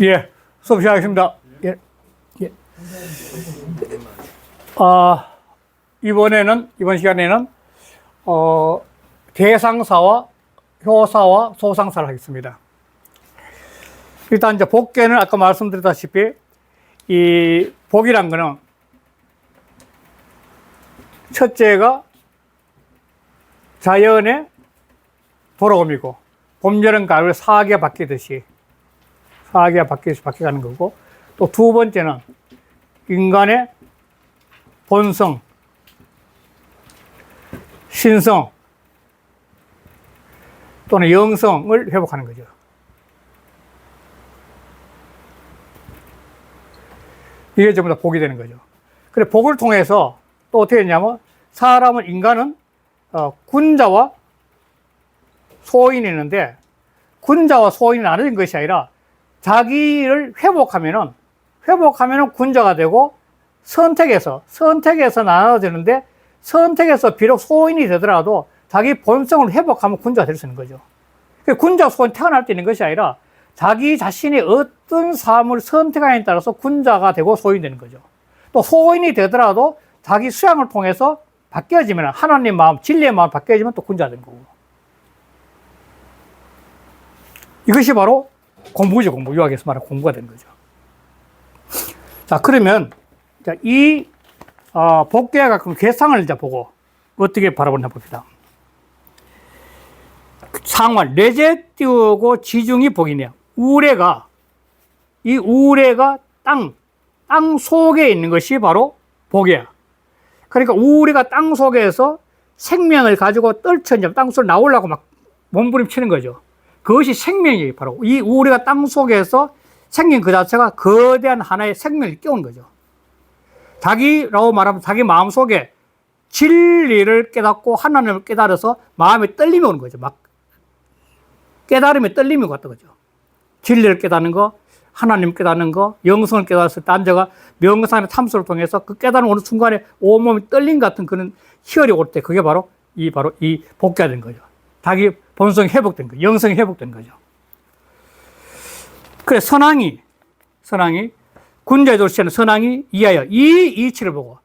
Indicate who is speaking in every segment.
Speaker 1: 예, 수업 시작하겠습니다. 예, 예. 이번 시간에는, 대상사와 효사와 소상사를 하겠습니다. 일단 이제 복계는 아까 말씀드렸다시피, 이 복이란 거는, 첫째가 자연의 돌아옴이고, 봄, 여름, 가을 사계가 바뀌듯이, 바뀌어가는 거고, 또 두 번째는 인간의 본성, 신성, 또는 영성을 회복하는 거죠. 이게 전부 다 복이 되는 거죠. 그래, 복을 통해서 또 어떻게 했냐면, 인간은, 군자와 소인이 있는데, 군자와 소인이 나눠진 것이 아니라, 자기를 회복하면은 군자가 되고, 선택해서 나눠지는데, 선택해서 비록 소인이 되더라도, 자기 본성을 회복하면 군자가 될 수 있는 거죠. 군자, 소인 태어날 때 있는 것이 아니라, 자기 자신이 어떤 삶을 선택하느냐에 따라서 군자가 되고 소인이 되는 거죠. 또 소인이 되더라도, 자기 수양을 통해서 바뀌어지면, 하나님 마음, 진리의 마음 바뀌어지면 또 군자가 되는 거고. 이것이 바로 공부죠, 공부. 요약해서 말하면 공부가 되는 거죠. 자, 그러면, 이, 복계와 가끔 괴상을 이제 보고, 어떻게 바라보나 봅니다. 상관, 내재 띄우고 지중이 복이네요. 이 우레가 땅 속에 있는 것이 바로 복이야. 그러니까 우레가 땅 속에서 생명을 가지고 떨쳐져 땅속으로 나오려고 막 몸부림치는 거죠. 그것이 생명이에요. 바로 이 우리가 땅 속에서 생긴 그 자체가 거대한 하나의 생명을 깨우는 거죠. 자기라고 말하면 자기 마음속에 진리를 깨닫고 하나님을 깨달아서 마음에 떨림이 오는 거죠. 막 깨달음에 떨림이 왔던 거죠. 진리를 깨닫는 거, 하나님 깨닫는 거, 영성을 깨달았을 때 앉아가 명상의 참수를 통해서 그 깨달음 오는 순간에 온몸이 떨림 같은 그런 희열이 올 때 그게 바로 이 복귀가 된 거죠. 자기 본성이 회복된 거죠. 영성이 회복된 거죠. 그래, 선왕이, 군자의 도시에는 선왕이 이하여 이 이치를 보고,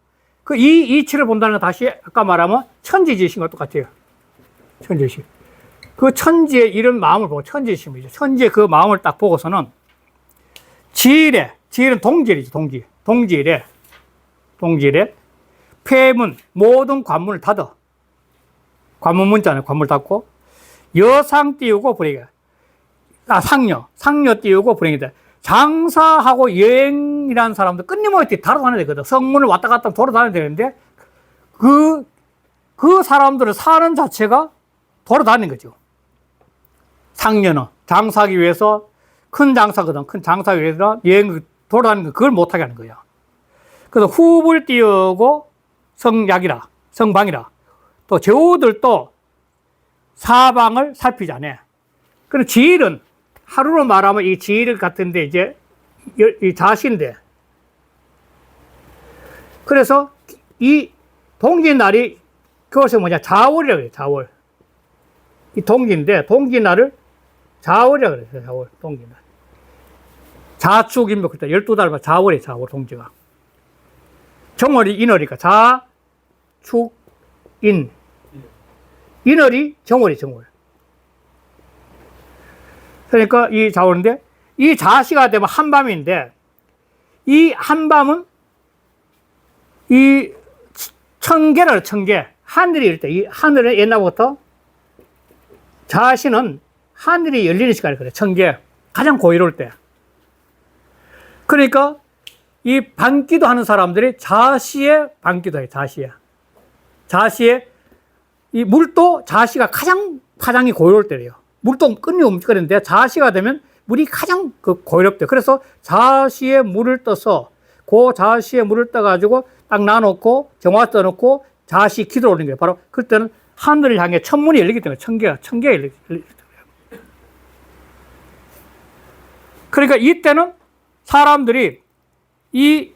Speaker 1: 그 이 이치를 본다는 건 다시 아까 말하면 천지지신과 똑같아요. 천지지신. 그 천지의 이런 마음을 보고 천지지신이죠. 천지의 그 마음을 딱 보고서는 지일은 동질이죠. 동질에 폐문, 모든 관문을 닫아. 관문 문자는 관문을 닫고, 여상 띄우고 불행이다. 상녀 띄우고 불행이다. 장사하고 여행이라는 사람들 끊임없이 돌아다녀야 되거든. 성문을 왔다 갔다 돌아다녀야 되는데, 그 사람들을 사는 자체가 돌아다니는 거죠. 상녀는 장사하기 위해서 큰 장사거든. 큰 장사하기 위해서 여행 돌아다니는 거, 그걸 못하게 하는 거야. 그래서 후불 띄우고 성방이라. 또 제후들도 사방을 살피지 않아. 그럼 지일은 하루로 말하면 이 지일 같은데 이제 이 자신인데. 그래서 이 동짓날이 그것이 뭐냐? 자월이라고 해요. 자월. 이 동짓날을 자월이라고 그래요. 자월, 동짓날. 자축인묘 그때 12달만 자월이에요. 자월 동지가. 정월이 인월이니까 자축인. 인월이 정월. 그러니까 이 자월인데, 이 자시가 되면 한밤인데, 이 한밤은 이 천계라는 천계. 하늘이 이럴 때, 이 하늘은 옛날부터 자시는 하늘이 열리는 시간이 그래. 천계. 가장 고요로울 때. 그러니까 이 반기도 하는 사람들이 자시에 반기도 해요. 자시에 이 물도 자시가 가장 파장이 고요로울 때래요. 물도 끊임없이 끓는데 자시가 되면 물이 가장 고요롭대요. 그래서 자시에 물을 떠서 그 자시에 물을 떠가지고 딱 놔놓고 정화 떠놓고 자시 기도를 올리는 거예요. 바로 그때는 하늘을 향해 천문이 열리기 때문에 천개가 열리기 때문에. 그러니까 이때는 사람들이 이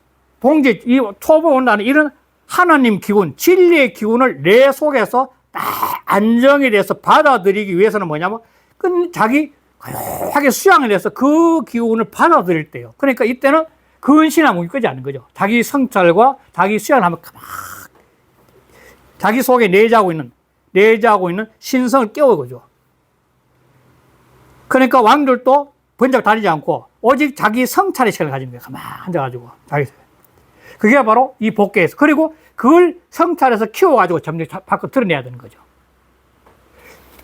Speaker 1: 초보 온다는 이런 하나님 기운, 진리의 기운을 내 속에서 딱 안정에 대해서 받아들이기 위해서는 뭐냐면 자기 고요하게 수양을 해서 그 기운을 받아들일 때요. 그러니까 이때는 근신한 몸이 끄지 않는 거죠. 자기 성찰과 자기 수양을 하면 자기 속에 내재하고 있는 신성을 깨우고죠. 그러니까 왕들도 번쩍 다니지 않고 오직 자기 성찰의 시간을 가지는 거예요. 가만히 앉아가지고. 그게 바로 이 복계에서. 그리고 그걸 성찰해서 키워가지고 점점 밖으로 드러내야 되는 거죠.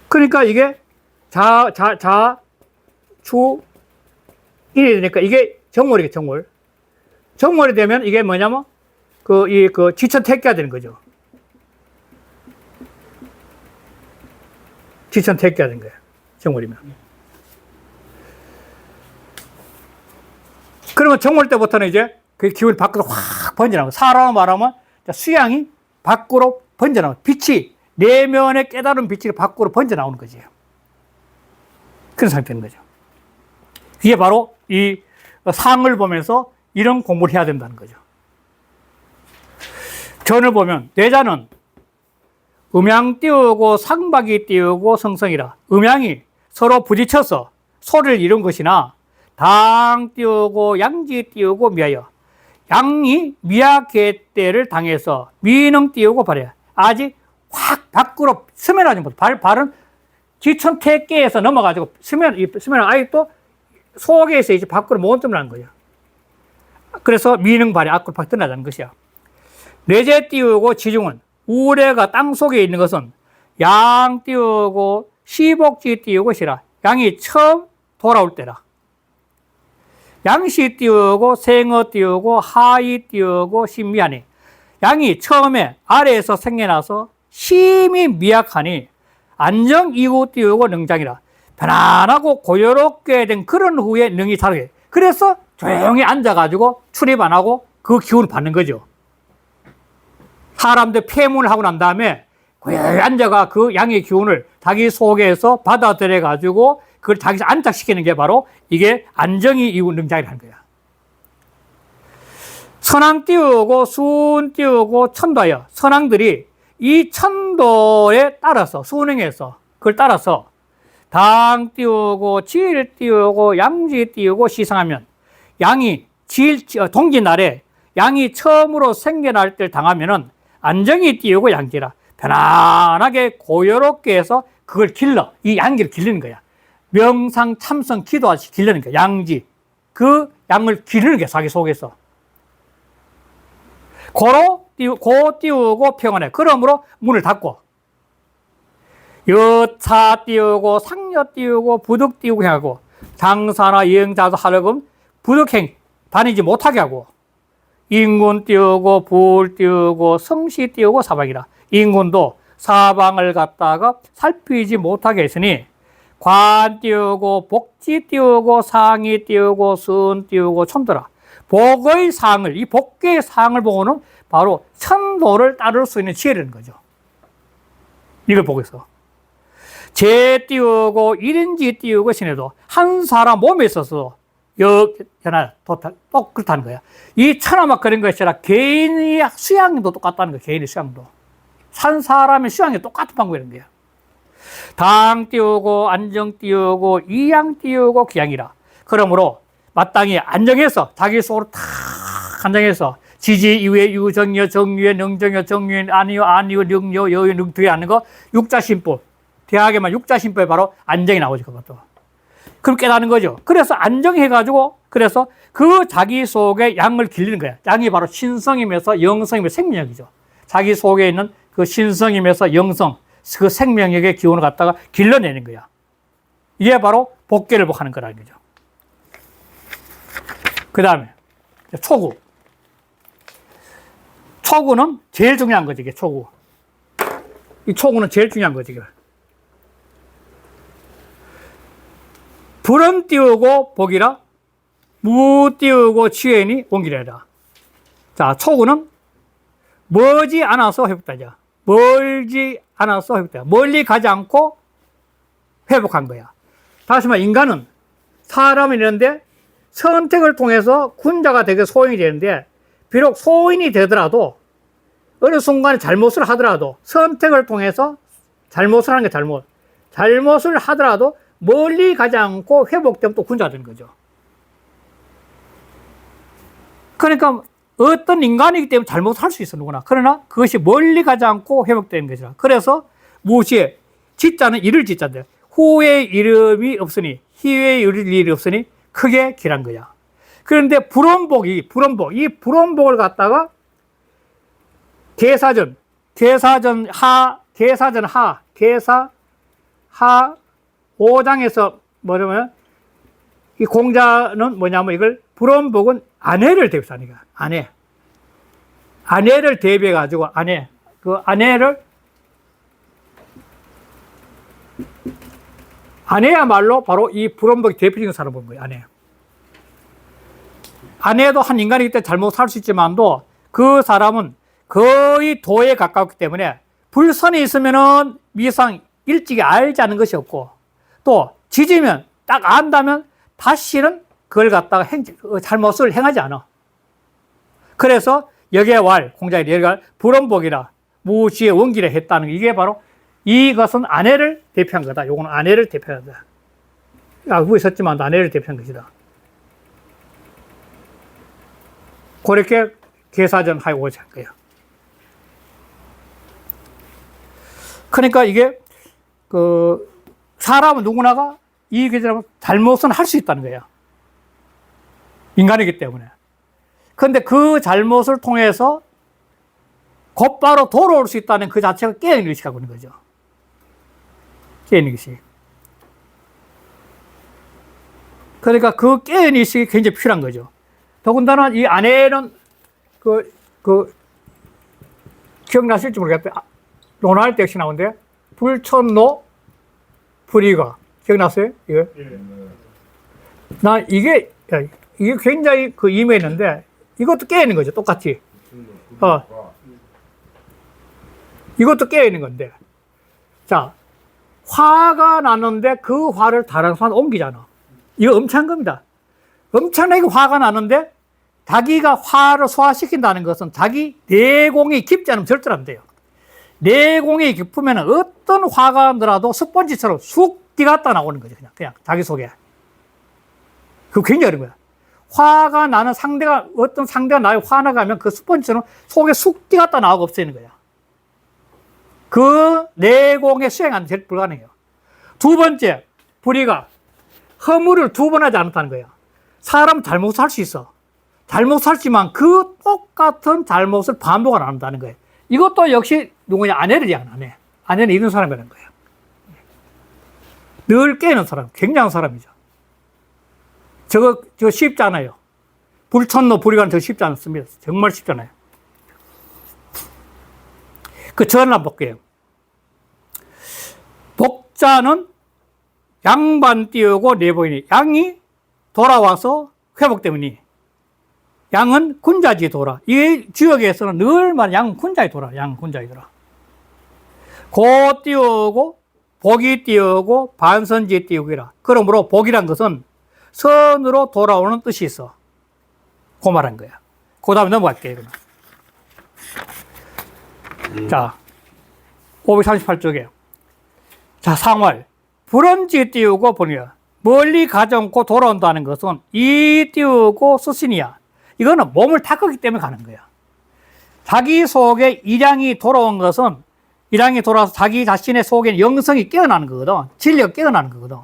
Speaker 1: 그러니까 이게 추, 인이 되니까 이게 정월이겠죠, 정월. 정월이 되면 이게 뭐냐면 지천택기가 되는 거죠. 지천택기가 되는 거예요. 정월이면. 그러면 정월 때부터는 이제 그 기운이 밖으로 확 번져나가고, 사람 말하면 수양이 밖으로 번져나가고, 빛이, 내면의 깨달은 빛이 밖으로 번져나오는 거지. 그런 상태인 거죠. 이게 바로 이 상을 보면서 이런 공부를 해야 된다는 거죠. 전을 보면, 뇌자는 음양 띄우고 상박이 띄우고 성성이라, 음양이 서로 부딪혀서 소리를 이룬 것이나, 당 띄우고 양지 띄우고 미하여, 양이 미야계대를 당해서 미능 띄우고 발해 아직 확 밖으로 스며나지 못해. 발은 지천택계에서 넘어가지고 스며는 아직도 속에서 이제 밖으로 못 드러나는 거예요. 그래서 미능 발이 앞으로 밖 드러나자는 것이야. 뇌재 띄우고 지중은, 우레가 땅 속에 있는 것은 양 띄우고 시복지 띄우고 시라, 양이 처음 돌아올 때라. 양시 띄우고 생어 띄우고 하이 띄우고 신미하니, 양이 처음에 아래에서 생겨나서 심히 미약하니 안정 이후 띄우고 능장이라, 편안하고 고요롭게 된 그런 후에 능이 자라게. 그래서 조용히 앉아가지고 출입 안 하고 그 기운을 받는 거죠. 사람들 폐문을 하고 난 다음에 고요히 앉아가 그 양의 기운을 자기 속에서 받아들여가지고 그걸 자기서 안착시키는 게 바로 이게 안정이 이후 능장이라는 거야. 선왕 띄우고 수운 띄우고 천도하여, 선왕들이 이 천도에 따라서 순행해서 그걸 따라서 당 띄우고 질 띄우고 양지 띄우고 시상하면, 양이 동짓날에 양이 처음으로 생겨날 때를 당하면은 안정이 띄우고 양지라, 편안하게 고요롭게 해서 그걸 길러, 이 양기를 길르는 거야. 명상 참선 기도하듯이 길르는 거야. 양지, 그 양을 기르는 게 자기 속에서. 고 띄우고 평안해. 그러므로 문을 닫고, 여차 띄우고 상여 띄우고 부득 띄우고 하고, 장사나 여행자도 하려금 부득행 다니지 못하게 하고, 인군 띄우고 불 띄우고 성시 띄우고 사방이라, 인군도 사방을 갖다가 살피지 못하게 했으니, 관 띄우고 복지 띄우고 상이 띄우고 순 띄우고 천도라. 복의 상을, 이 복계의 상을 보고는 바로 천도를 따를 수 있는 지혜라는 거죠. 이걸 보고 있어. 재 띄우고 일인지 띄우고 신해도 한 사람 몸에 있어서 또 그렇다는 거야. 이 천하막 그런 것이 아니라 개인의 수양도 똑같다는 거야. 개인의 수양도. 산 사람의 수양이 똑같은 방법이라는 거야. 당 띄우고 안정 띄우고 이양 띄우고 기양이라. 그러므로 마땅히 안정해서 자기 속으로 탁 안정해서 지지 이외 유정여 정유에 능정여 정유에 아니요 능여 여유 능투에 하는 거 육자심법. 대학에만 육자심법에 바로 안정이 나오죠. 그것도. 그렇게 깨닫는 거죠. 그래서 안정해가지고 그래서 그 자기 속에 양을 길리는 거야. 양이 바로 신성임에서 영성임의 생명력이죠. 자기 속에 있는 그 신성임에서 영성, 그 생명력의 기운을 갖다가 길러내는 거야. 이게 바로 복계를 하는 거라는 거죠. 그 다음에 초구. 초구는 제일 중요한 거지, 이게 초구. 이 초구는 제일 중요한 거지, 이게. 불은 띄우고 복이라, 무 띄우고 취해니 옮기래라. 자, 초구는 멀지 않아서 회복되자. 멀지 않아서 회복되자. 멀리 가지 않고 회복한 거야. 다시 말해, 인간은 사람이 있는데 선택을 통해서 군자가 되게 소인이 되는데, 비록 소인이 되더라도 어느 순간에 잘못을 하더라도 선택을 통해서 잘못을 하는 게 잘못을 하더라도 멀리 가지 않고 회복되면 또 군자되는 거죠. 그러니까 어떤 인간이기 때문에 잘못할 수 있어, 누구나. 그러나 그것이 멀리 가지 않고 회복되는 것이라. 그래서 무엇이 지자는 이를 지자인데 후에 이름이 없으니 희에 이를 일이 없으니 크게 길한 거야. 그런데 불원복, 이 불원복을 갖다가 계사전 하 5장에서 뭐냐면 이 공자는 뭐냐면 이걸 불원복은 아내를 대표하는 거야. 아내를 대비해 가지고 그 아내야말로 바로 이 불원복의 대표적인 사람을 본 거예요. 아내도 한 인간이기 때문에 잘못할 수 있지만도 그 사람은 거의 도에 가깝기 때문에 불선이 있으면은 미상 일찍이 알지 않은 것이 없고 또 지지면 딱 안다면 다시는 그걸 갖다가 잘못을 행하지 않아. 그래서 역의 공자의 역의 불원복이라 무시의 원기를 했다는 게 이게 바로 이것은 아내를 대표한 거다. 요거는 아내를 대표한다. 알고 있었지만 아내를 대표한 것이다. 그렇게 계사전 하에 오지 할 거예요. 그러니까 이게 사람은 누구나가 이 계절하면 잘못은 할 수 있다는 거예요. 인간이기 때문에. 그런데 그 잘못을 통해서 곧바로 돌아올 수 있다는 그 자체가 깨어있는 의식하고 있는 거죠. 깨어있는 의식. 그러니까 그 깨어있는 의식이 굉장히 필요한 거죠. 더군다나 이 아내는 기억나실지 모르겠는데 논할 때 역시 나오는데 불천노 불이가 기억났어요? 이거? 나 이게 굉장히 임했는데 이것도 깨어있는 거죠. 똑같이. 이것도 깨어있는 건데. 자, 화가 나는데 그 화를 다른 사람한테 옮기잖아. 이거 엄청난 겁니다. 엄청나게 화가 나는데 자기가 화를 소화시킨다는 것은 자기 내공이 깊지 않으면 절대로 안 돼요. 내공이 깊으면 어떤 화가 나더라도 스펀지처럼 쑥 뛰갔다 나오는 거죠. 그냥 자기 속에. 그거 굉장히 어려운 거야. 화가 나는 어떤 상대가 나에 화나가면 그 스펀지처럼 속에 쑥 뛰갔다 나오고 없어지는 거야. 그 내공의 수행하는 제일 불가능해요. 두 번째, 불의가 허물을 두 번 하지 않았다는 거예요. 사람 잘못을 할 수 있어. 잘못했지만 그 똑같은 잘못을 반복을 안 한다는 거예요. 이것도 역시 누구냐? 아내를 얘기하는 아내. 아내는 이런 사람이라는 거예요. 늘 깨는 사람, 굉장한 사람이죠. 저거 쉽지 않아요. 불천노 불이가는 저거 쉽지 않습니다. 정말 쉽지 않아요. 그 전을 한번 볼게요. 복자는 양반 띄우고 내보이니 양이 돌아와서 회복되니 양은 군자지 돌아. 이 주역에서는 늘 말하는 양은 군자에 돌아. 양은 군자에 돌아. 고 띄우고 복이 띄우고 반선지 띄우기라. 그러므로 복이란 것은 선으로 돌아오는 뜻이 있어. 그 말한 거야. 그 다음에 넘어갈게요. 자, 538쪽에. 자, 상활. 불언지 띄우고 보니라. 멀리 가져오고 돌아온다는 것은 이 띄우고 수신이야. 이거는 몸을 닦았기 때문에 가는 거야. 자기 속에 일양이 돌아온 것은 일양이 돌아와서 자기 자신의 속에 영성이 깨어나는 거거든. 진리가 깨어나는 거거든.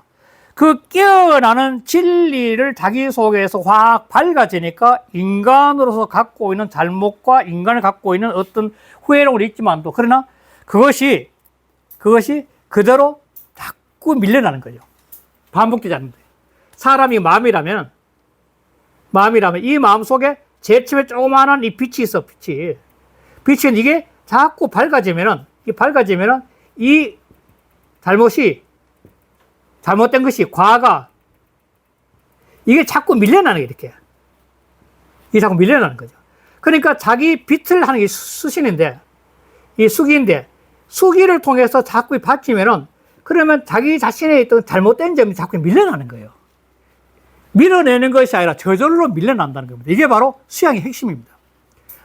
Speaker 1: 그 깨어나는 진리를 자기 속에서 확 밝아지니까 인간으로서 갖고 있는 잘못과 인간을 갖고 있는 어떤 후회로는 있지만도 그러나 그것이 그대로 자꾸 밀려나는 거죠. 반복되지 않는 거예요. 사람이 마음이라면 이 마음 속에 제침에 조그마한 이 빛이 있어, 빛은 이게 자꾸 밝아지면은 이 잘못된 것이 과가 이게 자꾸 밀려나는 게 이렇게. 이게 자꾸 밀려나는 거죠. 그러니까 자기 빛을 하는 게 수신인데, 이 수기인데, 수기를 통해서 자꾸 받치면은 그러면 자기 자신의 있던 잘못된 점이 자꾸 밀려나는 거예요. 밀어내는 것이 아니라 저절로 밀려난다는 겁니다. 이게 바로 수양의 핵심입니다.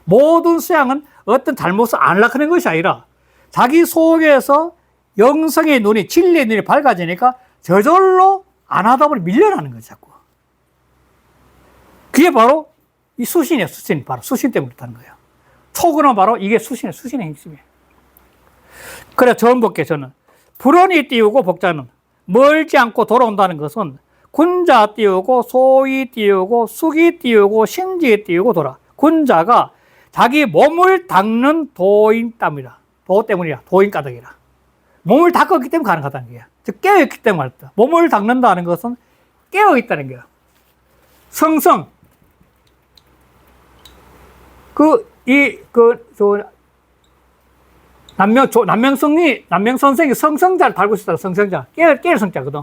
Speaker 1: 모든 수양은 어떤 잘못을 안락하는 것이 아니라 자기 속에서 영성의 눈이, 진리의 눈이 밝아지니까 저절로 안 하다 보니 밀려나는 거죠, 자꾸. 그게 바로 이 수신이에요, 수신. 바로 수신 때문에 그렇다는 거예요. 촉은 바로 이게 수신의 핵심이에요. 그래, 처음 볼게요, 저는. 불원이 띄우고 복자는 멀지 않고 돌아온다는 것은 군자 띄우고 소위 띄우고 숙이 띄우고 신지 띄우고 돌아. 군자가 자기 몸을 닦는 도인 땀이라. 도 때문이라. 도인 까닭이라. 몸을 닦았기 때문에 가능하다는 거야. 즉, 깨어있기 때문에 말이다. 몸을 닦는다는 것은 깨어있다는 거야. 성성. 남명선생이 성성자를 달고 있었다, 성성자. 깨를 성자거든.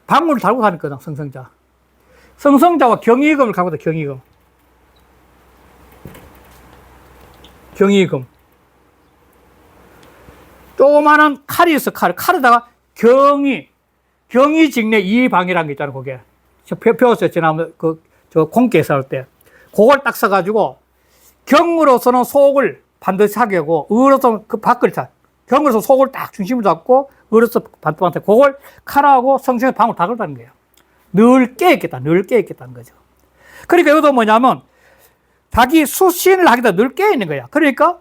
Speaker 1: 방울을 달고 다녔거든, 성성자. 성성자와 경의금을 갖고 있다, 경의금. 경의금. 조그마한 칼이 있어, 칼에다가 경의직내 이방이라는 게 있잖아, 거기에. 배웠어요, 지난번, 공개에서 할 때. 그걸 딱 써가지고, 경으로서는 속을 반드시 하게 하고, 의로서는 그 밖을 차. 경으로서 속을 딱 중심을 잡고, 의로서 반듯반듯. 그걸 칼하고 성성의 방울 다 걸다는 거예요. 늘 깨있겠다는 거죠. 그러니까 이것도 뭐냐면, 자기 수신을 하기도 늘 깨있는 거야. 그러니까,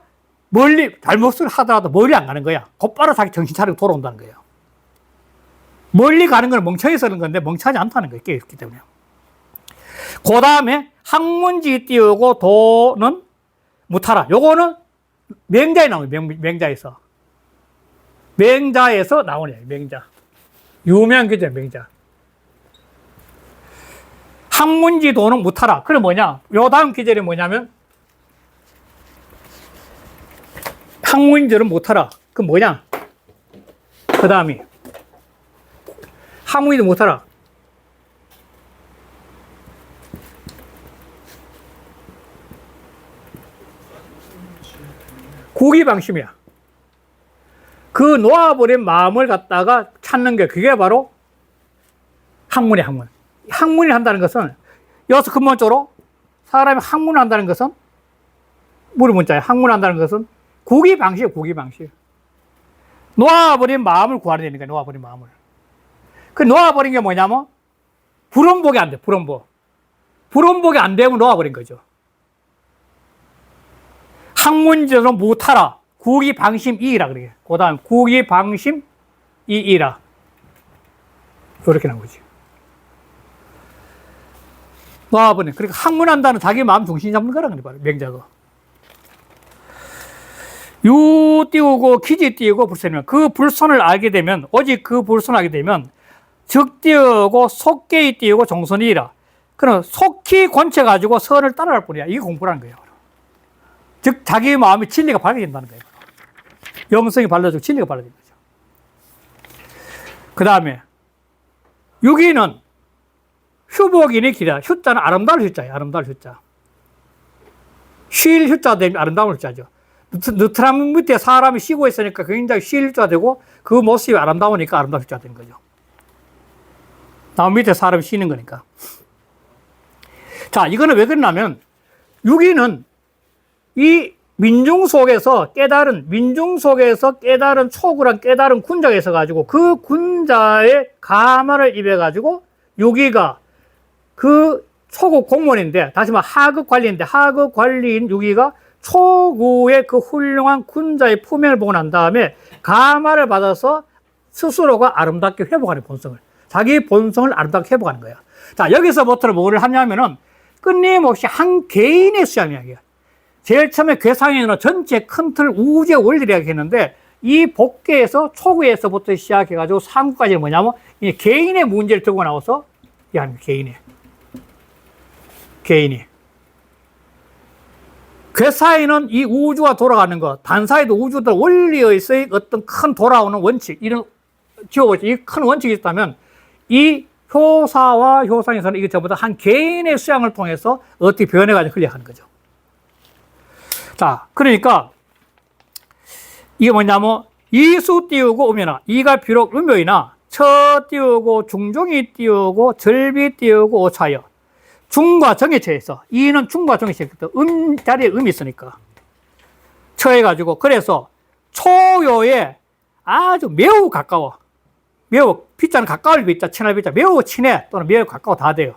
Speaker 1: 멀리, 잘못을 하더라도 멀리 안 가는 거야. 곧바로 자기 정신 차리고 돌아온다는 거예요. 멀리 가는 건 멍청해서 그런 건데, 멍청하지 않다는 거예요. 깨있기 때문에. 그 다음에, 학문지 띄우고 도는 무타라. 요거는 맹자에 나오는 맹자에서. 맹자에서 나오네, 맹자. 유명한 기자, 맹자. 학문지 도는 무타라. 그게 뭐냐? 요 다음 기절이 뭐냐면, 학문지는 못하라. 그 뭐냐? 그 다음이. 학문지도 못하라. 구기방심이야. 그 놓아버린 마음을 갖다가 찾는 게 그게 바로 학문이야, 학문. 학문을 한다는 것은 여기서 근본적으로 사람이 학문을 한다는 것은 무리문자야. 학문을 한다는 것은 구기방식이야, 구기방식. 놓아버린 마음을 구하는 거야, 놓아버린 마음을. 그 놓아버린 게 뭐냐면 불원복이 안 돼, 불원복. 불원복이 안 되면 놓아버린 거죠. 학문지로 못하라. 구기방심이라 그래. 그 다음 구기방심이라. 이렇게 나오지. 놓아버린. 그러니까 학문한다는 자기 마음 중심 잡는 거라는 거야, 명자가. 유 띄우고 기지 띄우고 불선이면 그 불선을 알게 되면, 오직 그 불선을 알게 되면 즉 띄우고 속계이 띄우고 종선이라. 그럼 속히 권쳐가지고 선을 따라갈 뿐이야. 이게 공부라는 거예요. 즉 자기 마음의 진리가 밝아진다는 거예요. 영성이 발라지고 진리가 발라진 거죠. 그 다음에 유기는 휴복인이 기라. 휴자는 아름다울 휴자예요. 아름다울 휴자. 쉴 휴자 되면 아름다운 휴자죠. 느트람 밑에 사람이 쉬고 있으니까 굉장히 쉴 휴자 되고, 그 모습이 아름다우니까 아름다운 휴자 되는 거죠. 나무 밑에 사람이 쉬는 거니까. 자, 이거는 왜 그러냐면, 유기는 이 민중 속에서 깨달은 초구란 깨달은 군자가 있어가지고, 그 군자의 가마를 입혀가지고, 유기가 그 초구 공무원인데, 다시 말해 하급 관리인데, 하급 관리인 유기가 초구의 그 훌륭한 군자의 품행을 보고 난 다음에 가마를 받아서 스스로가 아름답게 회복하는 본성을, 자기 본성을 아름답게 회복하는 거예요. 자, 여기서부터 뭐를 하냐면은 끊임없이 한 개인의 수양 이야기야. 제일 처음에 괴상에는 전체 큰 틀 우주의 원리를 이야기했는데, 이 법계에서 초구에서부터 시작해가지고 상구까지는 뭐냐면 이 개인의 문제를 들고 나와서 이야기합니다. 개인이. 괴사에는 이 우주가 돌아가는 것, 단사에도 우주들 원리에서의 어떤 큰 돌아오는 원칙, 이런 지어보죠. 이 큰 원칙이 있다면, 이 효사와 효상에서는 이게 전부 다 한 개인의 수양을 통해서 어떻게 변해가지고 흘려가는 거죠. 자, 그러니까 이게 뭐냐면 이수 띄우고 음이나, 이가 비록 음묘이나 처 띄우고 중종이 띄우고 절비 띄우고 오차여. 중과 정에 처해서, 이는 중과 정에 처해서 자리에 음이 있으니까 처해가지고, 그래서 초요에 아주 매우 가까워. 매우 비자는 가까울 비자, 친할 비자, 매우 친해 또는 매우 가까워 다 돼요.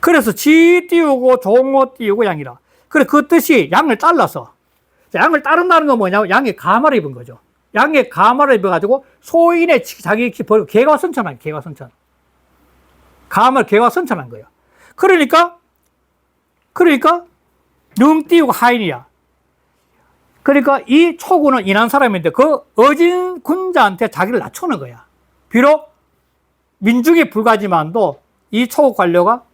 Speaker 1: 그래서 지 띄우고 종어 띄우고 양이라. 그래 그 뜻이 양을 잘라서 양을 자른다는 건 뭐냐면 양이 가마를 입은 거죠. 양의 가마를 입어가지고 소인의 자기 버리고 개과선천한 개과선천. 가마를 개과선천한 거예요. 그러니까 능 띄우고 하인이야. 그러니까 이 초구는 인한 사람인데 그 어진 군자한테 자기를 낮추는 거야. 비록 민중에 불과하지만도 이 초구 관료가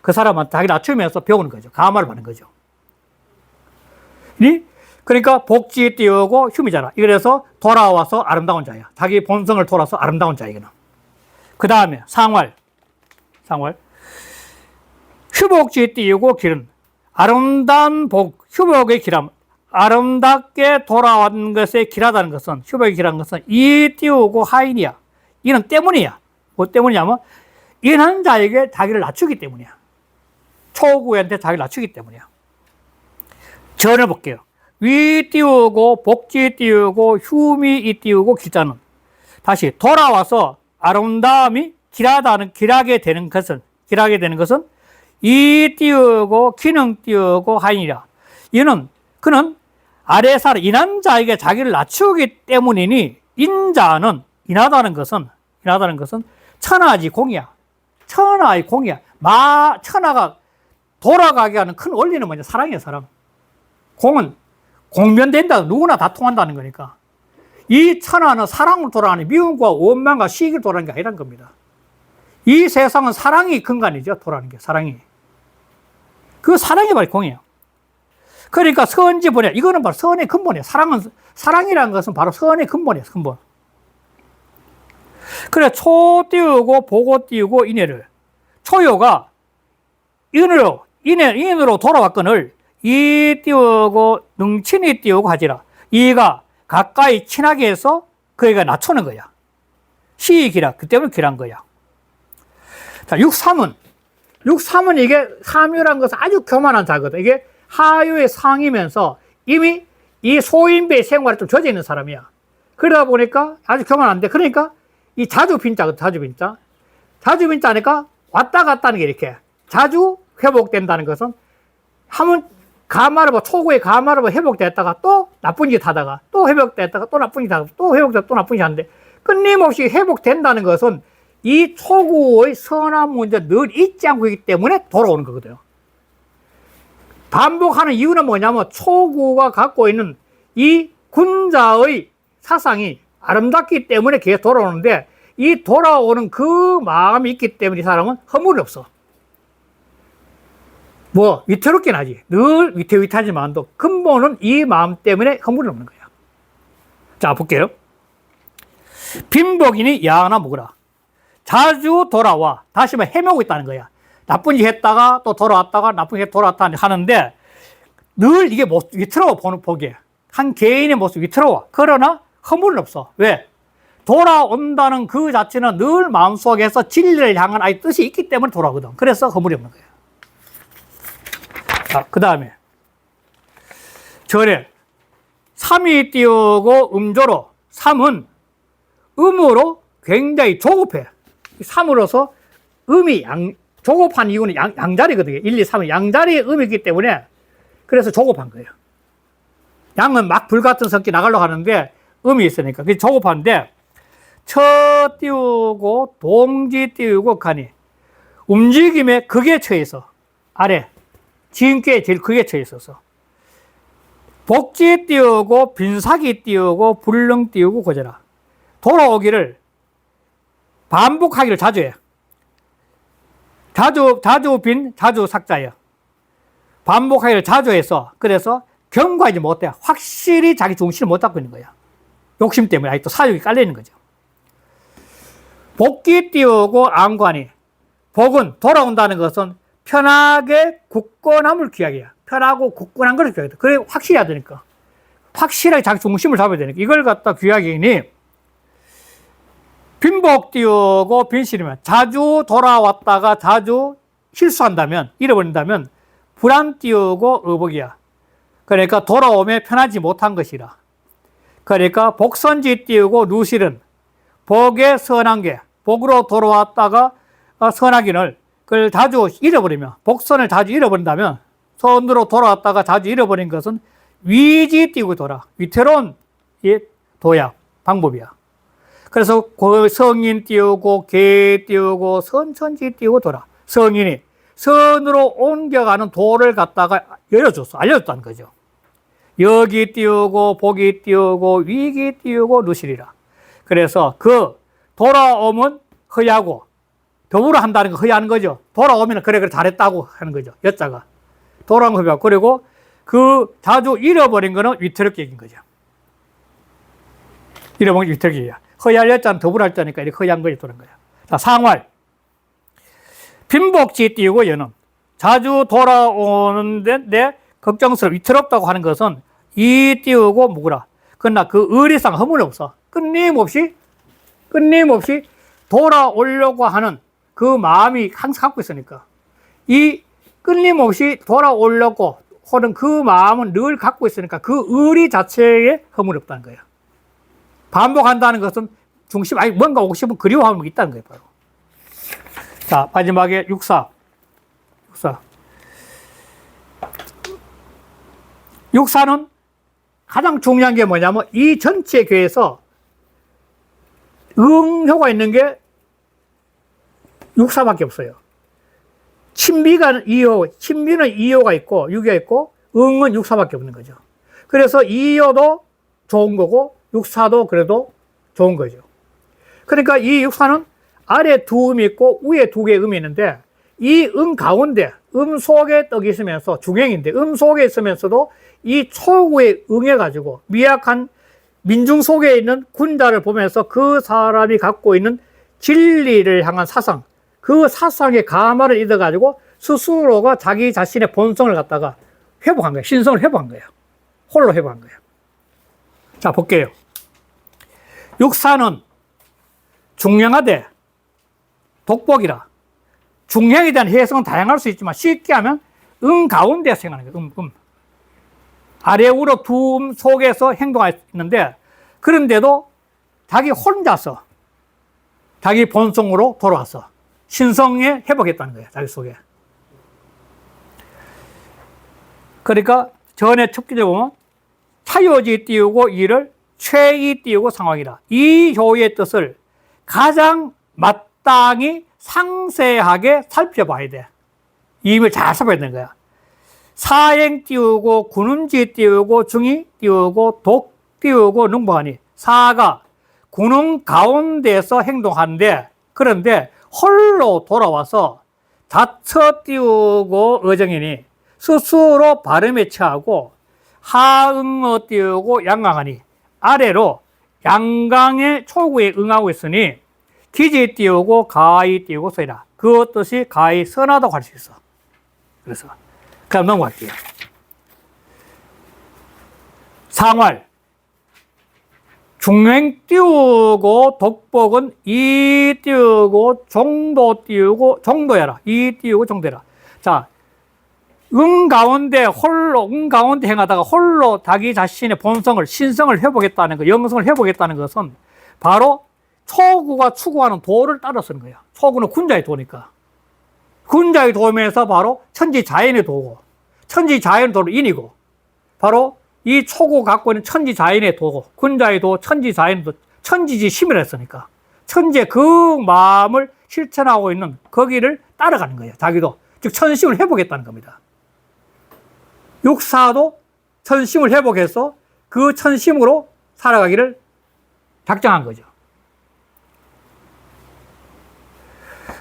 Speaker 1: 그 사람한테 자기를 낮추면서 배우는 거죠. 가마를 받는 거죠. 그러니까 복지에 띄우고 흉이잖아. 이래서 돌아와서 아름다운 자야. 자기 본성을 돌아서 아름다운 자야. 이거는. 그 다음에 상활. 휴복지에 띄우고 길은 아름다운 복, 휴복의 길함. 아름답게 돌아온 것에 길하다는 것은, 휴복의 길한 것은 이 띄우고 하인이야. 이는 때문이야. 뭐 때문이냐면 인한 자에게 자기를 낮추기 때문이야. 초구한테 자기를 낮추기 때문이야. 전을 볼게요. 위 띄우고 복지 띄우고 휴미 띄우고 길자는 다시 돌아와서 아름다움이 길하게 되는 것은 이 띄우고 기능 띄우고 하인이라. 이는 그는 아래 사람 인한 자에게 자기를 낮추기 때문이니 인자는 인하다는 것은 천하지 공이야. 천하의 공이야. 천하가 돌아가게 하는 큰 원리는 뭐냐? 사랑이야, 사랑. 공은 공변된다. 누구나 다 통한다는 거니까. 이 천하는 사랑을 돌아가는 미움과 원망과 시기를 돌아가는 게 아니란 겁니다. 이 세상은 사랑이 근간이죠. 돌아가는 게 사랑이. 그 사랑이 바로 공이에요. 그러니까 선지 보내. 이거는 바로 선의 근본이에요. 사랑이라는 것은 바로 선의 근본이에요. 근본. 그래 초 띄우고 보고 띄우고 인해를 초요가 인으로 돌아왔거늘 이 띄우고 능친이 띄우고 하지라. 이가 가까이 친하게 해서 그애가 낮추는 거야. 시이 기라. 그 때문에 길한 거야. 자, 육삼은 이게 삼유란 것은 아주 교만한 자거든. 이게 하유의 상이면서 이미 이 소인배의 생활에 좀 젖어 있는 사람이야. 그러다 보니까 아주 교만한데, 그러니까 이 자주 빈자거든. 자주 빈자니까 왔다 갔다 하는 게 이렇게 자주 회복된다는 것은 하면 초구의 가마를 회복됐다가 또 나쁜 짓 하다가 또 회복됐다가 또 나쁜 짓 하다가 또 회복됐다가 또 나쁜 짓 하는데 끊임없이 회복된다는 것은 이 초구의 선한 문제 늘 잊지 않고 있기 때문에 돌아오는 거거든요. 반복하는 이유는 뭐냐면 초구가 갖고 있는 이 군자의 사상이 아름답기 때문에 걔가 돌아오는데 이 돌아오는 그 마음이 있기 때문에 이 사람은 허물이 없어. 뭐 위태롭긴 하지. 늘 위태위태하지만도 근본은 이 마음 때문에 허물이 없는 거야. 자, 볼게요. 빈복이니 야하나 먹으라. 자주 돌아와. 다시 헤매고 있다는 거야. 나쁜 짓 했다가 또 돌아왔다가 나쁜 짓 돌아왔다 하는데 늘 이게 위태로워 보기에. 한 개인의 모습이 위태로워. 그러나 허물은 없어. 왜? 돌아온다는 그 자체는 늘 마음속에서 진리를 향한 아예 뜻이 있기 때문에 돌아오거든. 그래서 허물이 없는 거야. 자, 그 다음에 절에 삼이 띄우고 음조로. 삼은 음으로 굉장히 조급해. 삼으로서 음이 조급한 이유는 양자리거든요. 1, 2, 3은 양자리의 음이기 때문에 그래서 조급한 거예요. 양은 막 불같은 성기 나가려고 하는데 음이 있으니까 그게 조급한데 처 띄우고 동지 띄우고 가니 움직임에 극에 처해 있어. 아래 지은께 제일 극에 처해 있어서 복지 띄우고 빈사기 띄우고 불능 띄우고 고져라. 돌아오기를 반복하기를 자주 해. 자주 빈 자주 삭자예요. 반복하기를 자주 해서 그래서 경과하지 못해. 확실히 자기 중심을 못 잡고 있는 거야. 욕심 때문에 아직도 사욕이 깔려있는 거죠. 복기 띄우고 안관이. 복은 돌아온다는 것은 편하게 굳건함을 귀하게야. 편하고 굳건한 걸 귀하게. 그래 확실히 해야 되니까. 확실하게 자기 중심을 잡아야 되니까. 이걸 갖다 귀하게 하니 빈복 띄우고 빈실이면 자주 돌아왔다가 자주 실수한다면 잃어버린다면 불안 띄우고 의복이야. 그러니까 돌아오면 편하지 못한 것이라. 그러니까 복선지 띄우고 누실은 복의 선한계, 복으로 돌아왔다가 선하기를 그걸 자주 잃어버리면, 복선을 자주 잃어버린다면, 선으로 돌아왔다가 자주 잃어버린 것은 위지 띄우고 돌아. 위태로운 도약, 방법이야. 그래서 성인 띄우고, 계 띄우고, 선천지 띄우고 돌아. 성인이 선으로 옮겨가는 도를 갖다가 열어줬어. 알려줬다는 거죠. 여기 띄우고, 복이 띄우고, 위기 띄우고, 누시리라. 그래서 그 돌아오면 허야고, 더불어 한다는 거 허야하는 거죠. 돌아오면 그래 잘했다고 하는 거죠. 여자가. 돌아오면 허야. 그리고 그 자주 잃어버린 거는 위태롭게 얘기인 거죠. 잃어버린 게 위태롭게 얘기야. 허야할 여자는 더불어 할 자니까 이렇게 허야한 거지 도는 거야. 자, 상활. 빈복지 띄우고 여는. 자주 돌아오는데 걱정스러워 위태롭다고 하는 것은 이 띄우고 묵으라. 그러나 그 의리상 허물이 없어. 끊임없이 돌아오려고 하는 그 마음이 항상 갖고 있으니까. 이 끊임없이 돌아오려고 하는 그 마음은 늘 갖고 있으니까 그 의리 자체에 허물이 없다는 거예요. 반복한다는 것은 중심, 아니 뭔가 오고 싶으면 그리워함이 있다는 거예요, 바로. 자, 마지막에 육사. 육사는 가장 중요한 게 뭐냐면 이 전체 교회에서 응효가 있는 게 육사밖에 없어요. 친미는 2효가 있고 6효가 있고 응은 육사밖에 없는 거죠. 그래서 2효도 좋은 거고 육사도 그래도 좋은 거죠. 그러니까 이 육사는 아래 두 음이 있고 위에 두 개의 음이 있는데 이 음 가운데 음 속에 떡이 있으면서 중행인데 음 속에 있으면서도 이 초구에 응해가지고 미약한 민중 속에 있는 군자를 보면서 그 사람이 갖고 있는 진리를 향한 사상, 그 사상의 감화를 잊어가지고 스스로가 자기 자신의 본성을 갖다가 회복한 거예요. 신성을 회복한 거예요. 홀로 회복한 거예요. 자, 볼게요. 육사는 중량하되 독복이라. 중량에 대한 해석은 다양할 수 있지만 쉽게 하면 가운데 생각하는 거예요. 아래 우로 두 음 속에서 행동했는데 그런데도 자기 혼자서 자기 본성으로 돌아왔어. 신성에 회복했다는 거예요. 자기 속에. 그러니까 전에 첫 기제 보면 차요지 띄우고 이를 최이 띄우고 상황이라. 이 효의 뜻을 가장 마땅히 상세하게 살펴봐야 돼. 이 의미를 잘 살펴야 되는 거야. 사행 띄우고 군음지 띄우고 중이 띄우고 독 띄우고 능보하니 사가 군음 가운데서 행동하는데 그런데 홀로 돌아와서 자처 띄우고 어정이니 스스로 발음에 처하고 하응어 띄우고 양강하니 아래로 양강의 초구에 응하고 있으니 기지 띄우고 가히 띄우고 서이라. 그 뜻이 가히 선하다고 할 수 있어. 그래서 그럼 넘어갈게요. 상활. 중행 띄우고 독복은 이 띄우고 정도 띄우고 정도야라. 이 띄우고 정도야라. 자, 가운데 행하다가 홀로 자기 자신의 본성을, 신성을 회복했다는 거, 영성을 회복했다는 것은 바로 초구가 추구하는 도를 따라 쓰는 거야. 초구는 군자의 도니까. 군자의 도면서 바로 천지자연의 도고, 천지자연의 도는 인이고, 바로 이 초구 갖고 있는 천지자연의 도고, 군자의 도, 천지자연의 도, 천지지심이라 했으니까. 천지의 그 마음을 실천하고 있는 거기를 따라가는 거예요. 자기도. 즉, 천심을 회복했다는 겁니다. 육사도 천심을 회복해서 그 천심으로 살아가기를 작정한 거죠.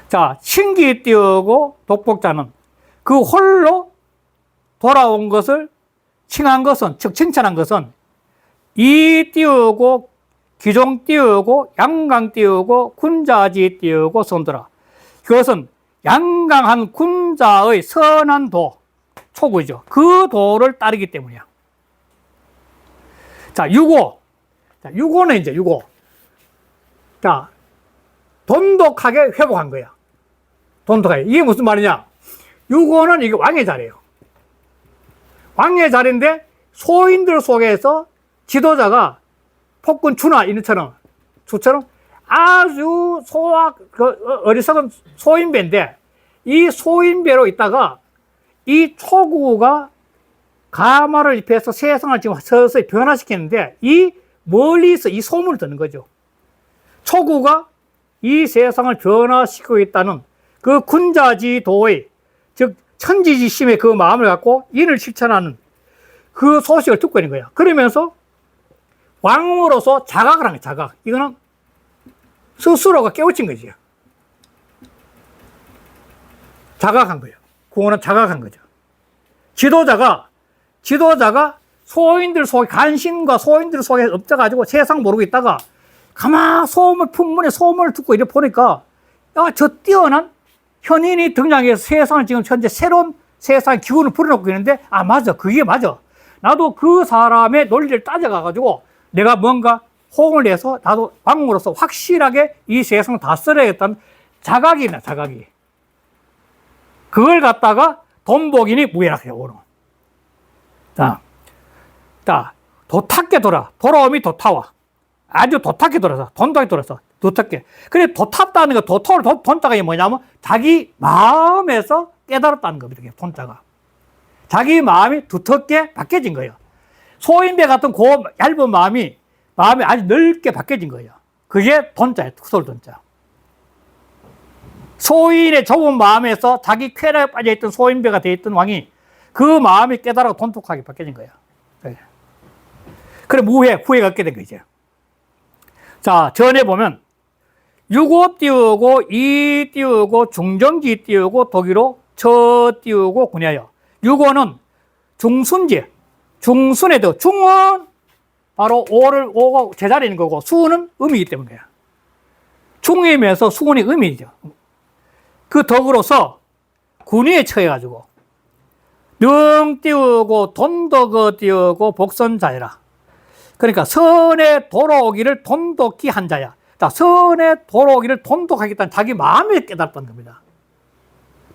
Speaker 1: 자, 신기 띄우고 독복자는 그 홀로 돌아온 것을 칭한 것은, 즉 칭찬한 것은 이 띄우고 기종 띄우고 양강 띄우고 군자지 띄우고 선더라. 그것은 양강한 군자의 선한 도, 초구죠. 그 도를 따르기 때문이야. 자, 유고. 자, 유고는 이제 유고. 자, 돈독하게 회복한 거야. 돈독하게. 이게 무슨 말이냐? 유고는 이게 왕의 자리예요. 왕의 자리인데 소인들 속에서 지도자가 폭군 주나 이처럼 주처럼 아주 어리석은 소인배인데, 이 소인배로 있다가 이 초구가 가마를 입혀서 세상을 지금 서서히 변화시키는데, 이 멀리서 이 소문을 듣는 거죠. 초구가 이 세상을 변화시키고 있다는 그 군자지도의, 즉 천지지심의 그 마음을 갖고 인을 실천하는 그 소식을 듣고 있는 거야. 그러면서 왕으로서 자각을 한 거야. 자각. 이거는 스스로가 깨우친 거지. 자각한 거예요. 구원은 자각한 거죠. 지도자가 소인들 속에, 간신과 소인들 속에 엎져가지고 세상 모르고 있다가 가만 풍문의 소문을 듣고 이래 보니까, 야, 저 뛰어난 현인이 등장해서 세상을 지금 현재 새로운 세상 기운을 불어넣고 있는데, 아, 맞아. 그게 맞아. 나도 그 사람의 논리를 따져가가지고 내가 뭔가 호응을 내서 나도 왕으로서 확실하게 이 세상을 다스려야겠다는 자각이 있나, 자각이. 그걸 갖다가 돈복이니 무예라해요, 오늘. 자, 도탁게 돌아옴이 도타와. 아주 도탁게 돌아서, 돈독하게 돌아서, 도탁게. 그래, 도탔다는 거, 돈자가 뭐냐면, 자기 마음에서 깨달았다는 겁니다, 돈자가. 자기 마음이 두텁게 바뀌어진 거예요. 소인배 같은 얇은 마음이 아주 넓게 바뀌어진 거예요. 그게 돈자예요, 서울 돈자. 소인의 좁은 마음에서 자기 쾌락에 빠져있던 소인배가 되어있던 왕이 그 마음이 깨달아 돈독하게 바뀌어진 거예요. 그래, 후회가 없게 된 거죠. 자, 전에 보면, 유고 띄우고, 이 띄우고, 중정지 띄우고, 독일어, 저 띄우고, 군야요. 유고는 중순지, 중순의 더, 중은 바로 오가 제자리에 있는 거고, 수는 음이기 때문이에요. 중이면서 수군이 음이죠. 그 덕으로서 군위에 처해가지고 능 띄우고 돈덕어 띄우고 복선자이라. 그러니까 선에 돌아오기를 돈독히 한 자야. 선에 돌아오기를 돈독하겠다는 자기 마음에 깨달았다는 겁니다.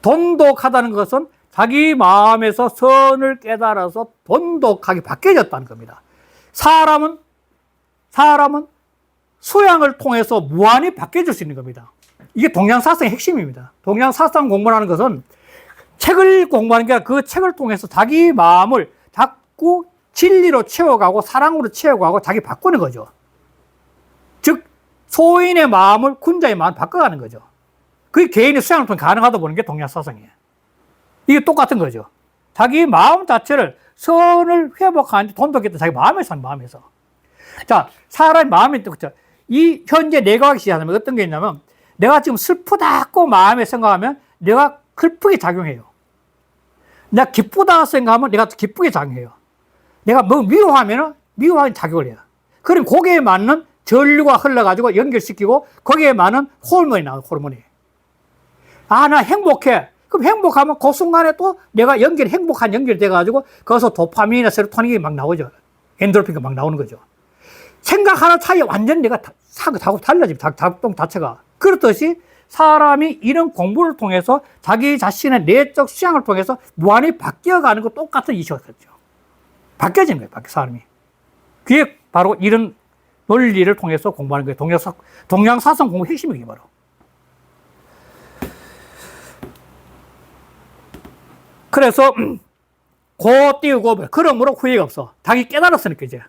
Speaker 1: 돈독하다는 것은 자기 마음에서 선을 깨달아서 돈독하게 바뀌어졌다는 겁니다. 사람은 수양을 통해서 무한히 바뀌어질 수 있는 겁니다. 이게 동양사상의 핵심입니다. 동양사상 공부하는 것은 책을 공부하는 게 아니라 그 책을 통해서 자기 마음을 자꾸 진리로 채워가고 사랑으로 채워가고 자기 바꾸는 거죠. 즉 소인의 마음을 군자의 마음을 바꿔가는 거죠. 그게 개인의 수양을 통해 가능하다 보는 게 동양사상이에요. 이게 똑같은 거죠. 자기 마음 자체를 선을 회복하는데 돈독했던 자기 마음에서. 자, 사람의 마음이 그렇죠. 이 현재 내각이 시작하면 어떤 게 있냐면, 내가 지금 슬프다고 마음에 생각하면 내가 슬프게 작용해요. 내가 기쁘다 생각하면 내가 기쁘게 작용해요. 내가 뭐 미워하면 미워하는 작용을 해요. 그럼 거기에 맞는 전류가 흘러가지고 연결시키고 거기에 맞는 호르몬이 나와요, 호르몬이. 아, 나 행복해. 그럼 행복하면 그 순간에 또 내가 행복한 연결이 돼가지고 거기서 도파민이나 세로토닌이 막 나오죠. 엔도르핀이 막 나오는 거죠. 생각 하나 차이에 완전히 내가 작업 달라집니다. 작동 자체가. 그렇듯이 사람이 이런 공부를 통해서 자기 자신의 내적 수양을 통해서 무한히 바뀌어가는 거 똑같은 이슈였죠. 바뀌어지는 거예요, 사람이. 그게 바로 이런 논리를 통해서 공부하는 거예요. 동양사상 공부 핵심이 바로. 그래서 고 띄우고 그러므로 후회가 없어. 자기 깨달았으니까 이제.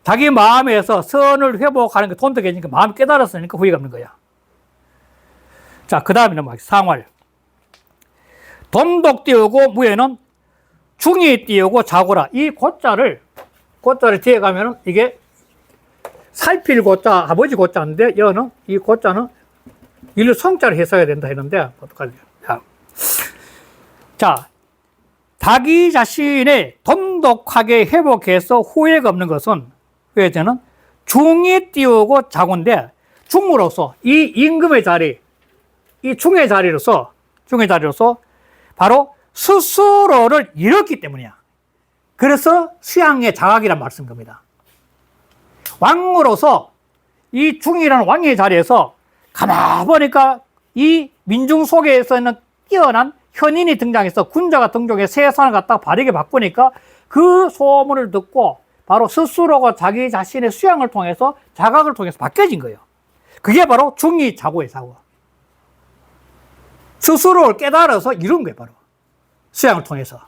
Speaker 1: 자기 마음에서 선을 회복하는 게 돈독해지니까 마음이 깨달았으니까 후회가 없는 거야. 자, 그 다음에는 상활. 돈독 띄우고 무에는 중이 띄우고 자고라. 이 고자를 뒤에 가면은 이게 살필 고자, 아버지 고자인데, 이 고자는 일로 성자를 해석해야 된다 했는데, 어떡하지? 자, 자기 자신의 돈독하게 회복해서 후회가 없는 것은, 저는 중이 띄우고 자고인데, 중으로서 이 임금의 자리, 이 중의 자리로서 바로 스스로를 잃었기 때문이야. 그래서 수양의 자각이란 말씀 겁니다. 왕으로서 이 중이라는 왕의 자리에서 가만 보니까 이 민중 속에서는 뛰어난 현인이 등장해서 군자가 등장해 세상을 갖다가 바르게 바꾸니까 그 소문을 듣고 바로 스스로가 자기 자신의 수양을 통해서 자각을 통해서 바뀌어진 거예요. 그게 바로 중이 자고예요, 자고. 스스로를 깨달아서 이룬 거예요, 바로. 수양을 통해서.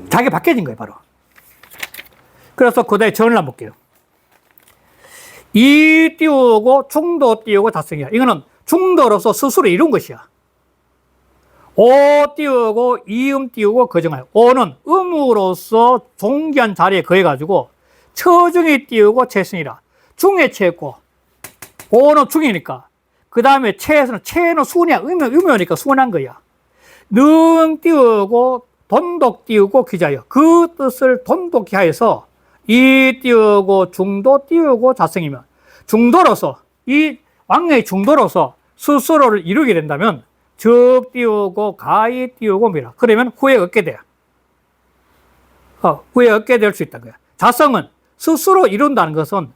Speaker 1: 자기 바뀌어진 거예요, 바로. 그래서 그 다음에 전을 한번 볼게요. 이 띄우고 중도 띄우고 다성이야. 이거는 중도로서 스스로 이룬 것이야. 오 띄우고 이음 띄우고 거정하여. 오는 음으로서 종기한 자리에 거해가지고 처중이 띄우고 채성이라. 중에 채했고 오는 중이니까. 그 다음에 채는 순이야. 음이니까 순한 거야. 능 띄우고 돈독 띄우고 기자여. 그 뜻을 돈독히 하여서 이 띄우고 중도 띄우고 자성이면 중도로서 이 왕의 중도로서 스스로를 이루게 된다면 적 띄우고 가히 띄우고 미라. 그러면 후에 얻게 돼. 후에 얻게 될 수 있다는 거야. 자성은 스스로 이룬다는 것은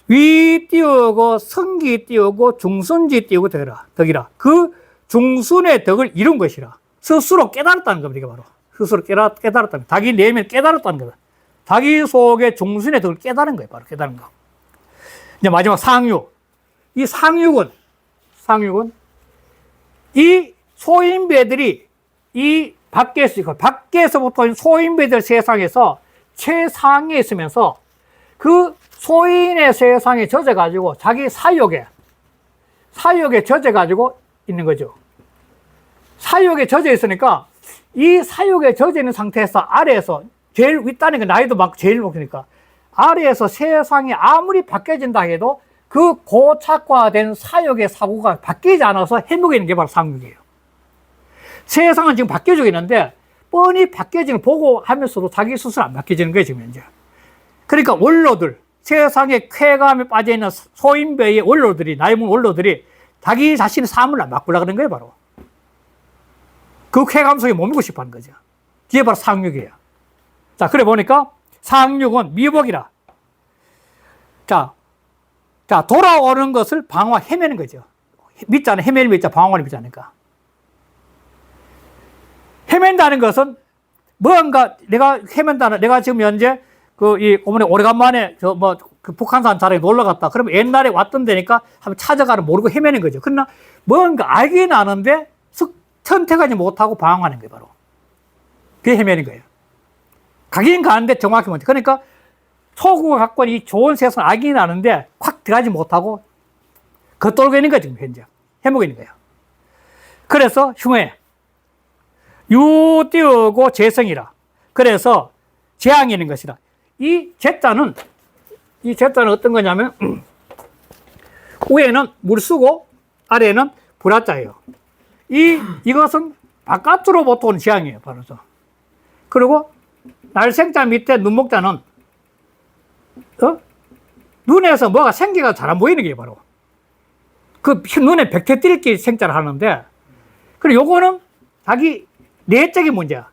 Speaker 1: 위 띄우고 성기 띄우고 중순지 띄우고 덕이라. 그 중순의 덕을 이룬 것이라. 스스로 깨달았다는 겁니다. 이게 바로. 스스로 깨달았다는 거야. 자기 내면 깨달았다는 거다. 자기 속의 중순의 덕을 깨달은 거예요. 바로 깨달은 거. 이제 마지막 상육. 이 상육은 이 소인배들이 이 밖에서부터 소인배들 세상에서 최상에 있으면서 그 소인의 세상에 젖어가지고 자기 사욕에 젖어가지고 있는 거죠. 사욕에 젖어 있으니까 이 사욕에 젖어 있는 상태에서 아래에서 제일 윗단이니까 나이도 막 제일 높으니까 아래에서 세상이 아무리 바뀌어진다 해도 그 고착화된 사욕의 사고가 바뀌지 않아서 해묵에 있는 게 바로 상육이에요. 세상은 지금 바뀌어지고 있는데 뻔히 바뀌어지는 걸 보고 하면서도 자기 스스로 안 바뀌어지는 거예요, 지금 현재. 그러니까 원로들, 세상의 쾌감에 빠져있는 소인배의 원로들이, 나이문 원로들이 자기 자신의 삶을 안 바꾸려고 하는 거예요, 바로. 그 쾌감 속에 머물고 싶어 하는 거죠. 그게 바로 상육이에요. 자, 그래 보니까 상육은 미복이라. 자, 돌아오는 것을 방황, 헤매는 거죠. 밑자는 헤매는 밑자, 방황하는 밑자니까. 헤맨다는 것은 뭔가 내가 헤맨다는, 내가 지금 현재 오래간만에 그 북한산 자락에 놀러 갔다. 그러면 옛날에 왔던 데니까 한번 찾아가는 모르고 헤매는 거죠. 그러나 뭔가 알긴 아는데 선택하지 못하고 방황하는 거예요, 바로. 그게 헤매는 거예요. 가긴 가는데 정확히 뭔지. 그러니까 초구가 갖고 있는 이 좋은 세상을 알긴 아는데 확 들어가지 못하고 겉돌고 있는 거죠, 지금 현재. 해먹고 있는 거예요. 그래서 흉해. 유 띄우고 재성이라. 그래서 재앙이 있는 것이라. 이 제자는 어떤 거냐면 위에는 물수고 아래에는 불화자예요. 이것은 바깥으로부터 오는 재앙이에요, 바로. 그리고 날생자 밑에 눈목자는 눈에서 뭐가 생기가 잘 안 보이는 게 바로 그 눈에 백태 뜰기 생자를 하는데, 그리고 요거는 자기 내적인 문제야.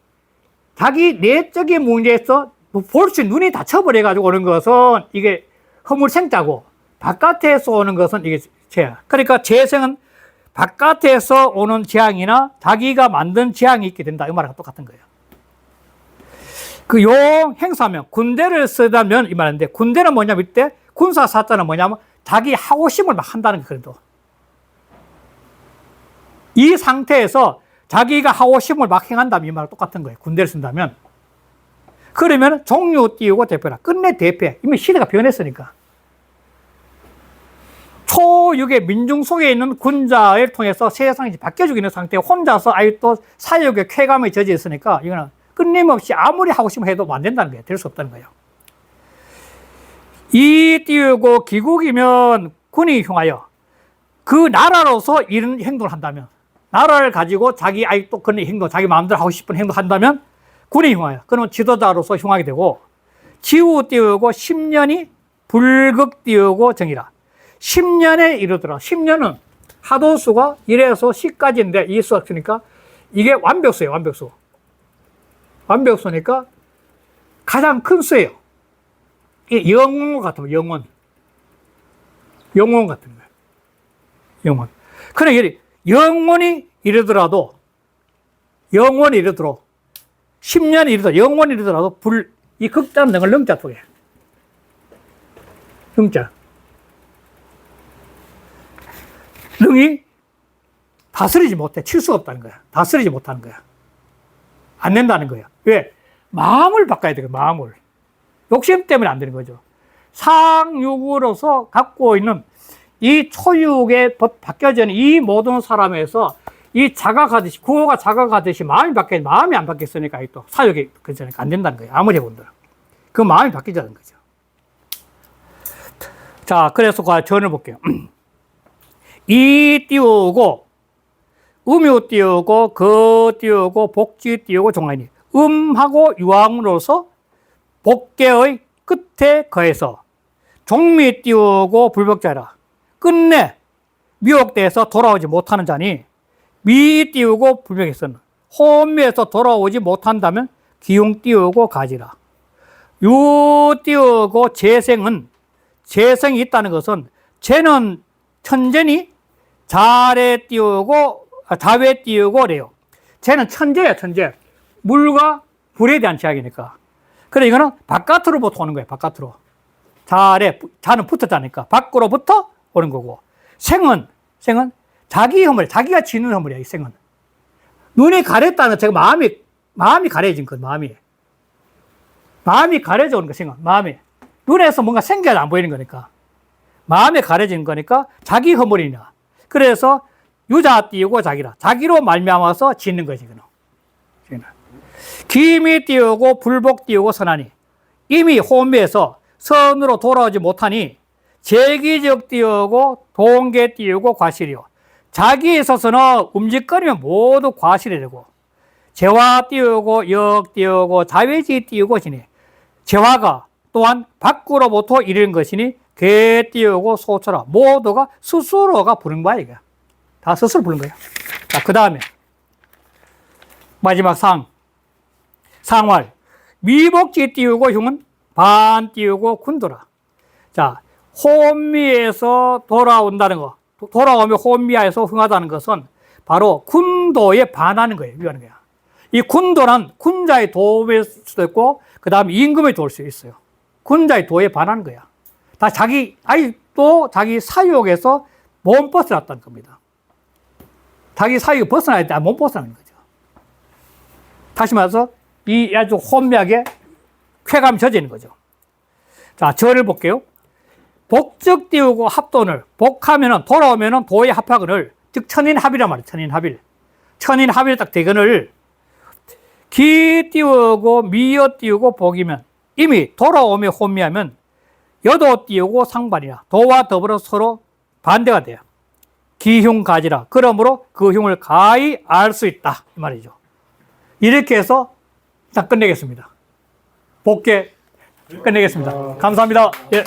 Speaker 1: 자기 내적인 문제에서 볼 수 눈이 닫혀버려가지고 오는 것은 이게 허물 생자고, 바깥에서 오는 것은 이게 재야. 그러니까 재성은 바깥에서 오는 재앙이나 자기가 만든 재앙이 있게 된다. 이 말하고 똑같은 거예요. 그 용 행사면, 군대를 쓰다면 이 말인데, 군대는 뭐냐면 이때 군사 사자는 뭐냐면 자기 하고 싶은 걸 막 한다는 거예요. 그래도 이 상태에서 자기가 하고 싶은 걸 막 행한다면 이 말하고 똑같은 거예요. 군대를 쓴다면. 그러면 종류 띄우고 대표라. 끝내 대패. 이미 시대가 변했으니까. 초육의 민중 속에 있는 군자를 통해서 세상이 바뀌어지고 있는 상태에 혼자서 아예 또 사욕의 쾌감에 젖어 있으니까 이거는 끊임없이 아무리 하고 싶으면 해도 안 된다는 거예요. 될 수 없다는 거예요. 이 띄우고 기국이면 군이 흉하여. 그 나라로서 이런 행동을 한다면, 나라를 가지고 자기 아직도 그런 행동, 자기 마음대로 하고 싶은 행동 한다면 군이 흉하여. 그러면 지도자로서 흉하게 되고, 지우 띄우고 10년이 불극 띄우고 정이라. 10년에 이르더라. 10년은 하도수가 1에서 10까지인데 이 수가 없으니까 이게 완벽수예요, 완벽수. 완벽수니까 가장 큰 수예요. 이게 영원 같은 거예요, 영원. 영원 같은 거예요. 영원. 그러니까 영원히 이르더라도 10년이 이르더라도 이 극자는 걸 능자 속에. 능자. 능이 다스리지 못해. 칠 수가 없다는 거야. 다스리지 못하는 거야. 안 된다는 거야. 왜? 마음을 바꿔야 돼요. 마음을. 욕심 때문에 안 되는 거죠. 상육으로서 갖고 있는 이 초육에 바뀌어지는 이 모든 사람에서 이 자각하듯이, 구호가 자각하듯이 마음이 바뀌어, 마음이 안 바뀌었으니까 또 사육이 그러니까 안 된다는 거예요. 아무리 해본들. 그 마음이 바뀌자는 거죠. 자, 그래서 그 전을 볼게요. 이 띄우고, 음유 띄우고, 거 띄우고, 복지 띄우고, 종아니. 음하고 유황으로서 복계의 끝에 거해서 종미 띄우고 불복자라. 끝내 미혹돼서 돌아오지 못하는 자니 미 띄우고 불명에서는 혼미에서 돌아오지 못한다면 기흉 띄우고 가지라. 유 띄우고 재생은 재생이 있다는 것은 쟤는 천재니 자래 띄우고 자외 띄우고래요. 쟤는 천재야 천재. 물과 불에 대한 제약이니까. 그래 이거는 바깥으로부터 오는 거예요. 바깥으로. 자래 자는 붙었다니까 밖으로부터 오는 거고. 생은 자기 허물, 자기가 지는 허물이야. 이 생은 눈이 가렸다는 제가 마음이 가려진 거. 마음이 가려져 오는 거. 생은 마음이 눈에서 뭔가 생겨야 안 보이는 거니까 마음에 가려진 거니까 자기 허물이냐. 그래서 유자 띄우고 자기라. 자기로 말미암아서 짓는 거지. 기미 띄우고 불복 띄우고 선하니 이미 혼미에서 선으로 돌아오지 못하니 재기적 띄우고 동계 띄우고 과실이요. 자기에 있어서는 움직거리면 모두 과실이 되고 재화 띄우고 역 띄우고 자외지 띄우고 지니 재화가 또한 밖으로부터 이르는 것이니 개 띄우고 소처라. 모두가 스스로가 부른 거야. 이게 다 스스로 부른 거야. 자, 그 다음에 마지막 상활 미복지 띄우고 흉은 반 띄우고 군도라. 자, 혼미에서 돌아온다는 거, 돌아오면 혼미에서 흥하다는 것은 바로 군도에 반하는 거예요. 위하는 거야. 이 군도란 군자의 도일 수도 있고, 그 다음에 임금의 도일 수 있어요. 군자의 도에 반하는 거야. 다 자기 사유에서 못 벗어났다는 겁니다. 자기 사유가 벗어날 때 못 벗어나는 거죠. 다시 말해서 이 아주 혼미하게 쾌감이 젖어있는 거죠. 자, 절을 볼게요. 복적 띄우고 합돈을, 복하면은, 돌아오면은 도에 합하거늘, 즉, 천인합이란 말이에요. 천인합일. 천인합일 딱 대건을, 기 띄우고, 미여 띄우고, 복이면, 이미 돌아오며 혼미하면, 여도 띄우고 상반이라, 도와 더불어 서로 반대가 돼요. 기흉 가지라. 그러므로 그 흉을 가히 알 수 있다. 이 말이죠. 이렇게 해서 딱 끝내겠습니다. 복계 끝내겠습니다. 감사합니다. 예.